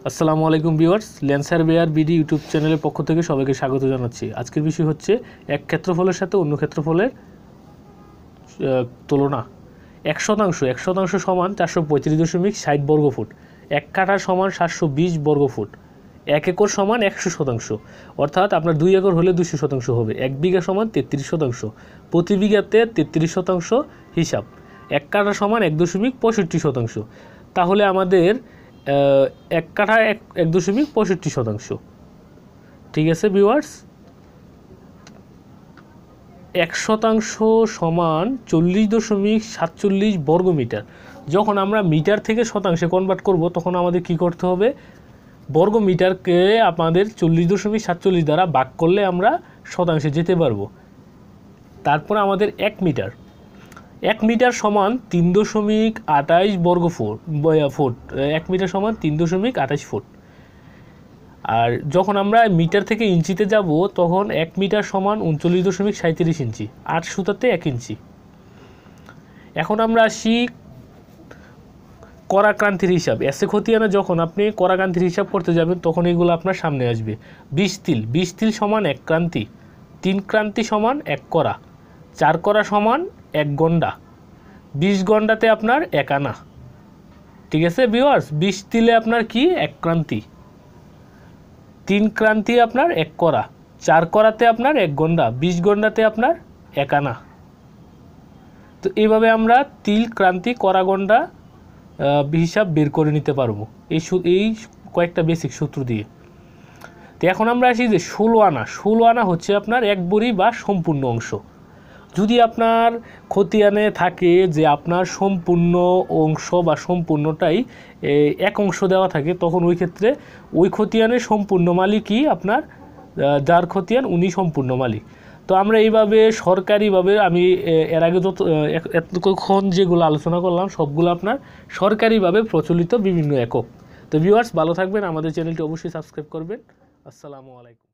আসসালামু আলাইকুম viewers, Lancer Bear BD YouTube চ্যানেলের পক্ষ থেকে সবাইকে স্বাগত জানাচ্ছি। আজকের বিষয় হচ্ছে এক ক্ষেত্রফলের সাথে অন্য ক্ষেত্রফলের তুলনা। 1% সমান 435.60 বর্গফুট, 1 কাঠা সমান 720 বর্গফুট, 1 একর সমান 100%, অর্থাৎ আপনার 2 একর হলে 200% হবে। 1 বিঘা সমান 33%, প্রতি বিঘাতে 33% হিসাব। 1 কাঠা সমান 1.65%। তাহলে আমাদের 1 কাঠা 1.65%। ঠিক আছে ভিউয়ার্স, 1% সমান 40.47 বর্গমিটার। যখন আমরা মিটার থেকে শতাংশে কনভার্ট করব তখন আমাদের কি করতে হবে? বর্গমিটারকে আমাদের 40.47 দ্বারা ভাগ করলে আমরা শতাংশে যেতে পারবো। তারপর আমাদের 1 মিটার, 1 মিটার সমান 3.28 বর্গফুট। 1 মিটার সমান 3.28 ফুট। আর যখন আমরা মিটার থেকে ইঞ্চিতে যাব তখন 1 মিটার সমান 39.37 ইঞ্চি, 8 সুতাতে 1 ইঞ্চি। এখন আমরা আসি করাক্রান্তির হিসাব। এসে খতিয়ানা যখন আপনি করাক্রান্তির হিসাব করতে যাবেন তখন এগুলো আপনার সামনে আসবে। 20 তিল সমান 1 ক্রান্তি, 3 ক্রান্তি সমান 1 করা, 4 করা সমান 1 গন্ডা, 20 গন্ডাতে আপনার 1 আনা। ঠিক আছে ভিউয়ার্স, 20 তিলে আপনার কি 1 ক্রান্তি, 3 ক্রান্তি আপনার 1 করা, 4 করাতে আপনার 1 গন্ডা, 20 গন্ডাতে আপনার 1 আনা। তো এইভাবে আমরা তিল, ক্রান্তি, করা, গন্ডা হিসাব বের করে নিতে পারবো এই কয়েকটা বেসিক সূত্র দিয়ে। তো এখন আমরা আসি যে 16 আনা। 16 আনা হচ্ছে আপনার 1 বড়ি বা সম্পূর্ণ অংশ। যদি আপনার খতিয়ানে থাকে যে আপনার সম্পূর্ণ অংশ বা সম্পূর্ণটাই 1 অংশ দেওয়া থাকে, তখন ওই ক্ষেত্রে ওই খতিয়ানের সম্পূর্ণ মালিকই আপনার, যার খতিয়ান উনি সম্পূর্ণ মালিক। তো আমরা এইভাবে সরকারিভাবে, আমি এর আগে এতক্ষণ যেগুলো আলোচনা করলাম সবগুলো আপনার সরকারিভাবে প্রচলিত বিভিন্ন একক। তো ভিউয়ার্স, ভালো থাকবেন, আমাদের চ্যানেলটি অবশ্যই সাবস্ক্রাইব করবেন। আসসালামু আলাইকুম।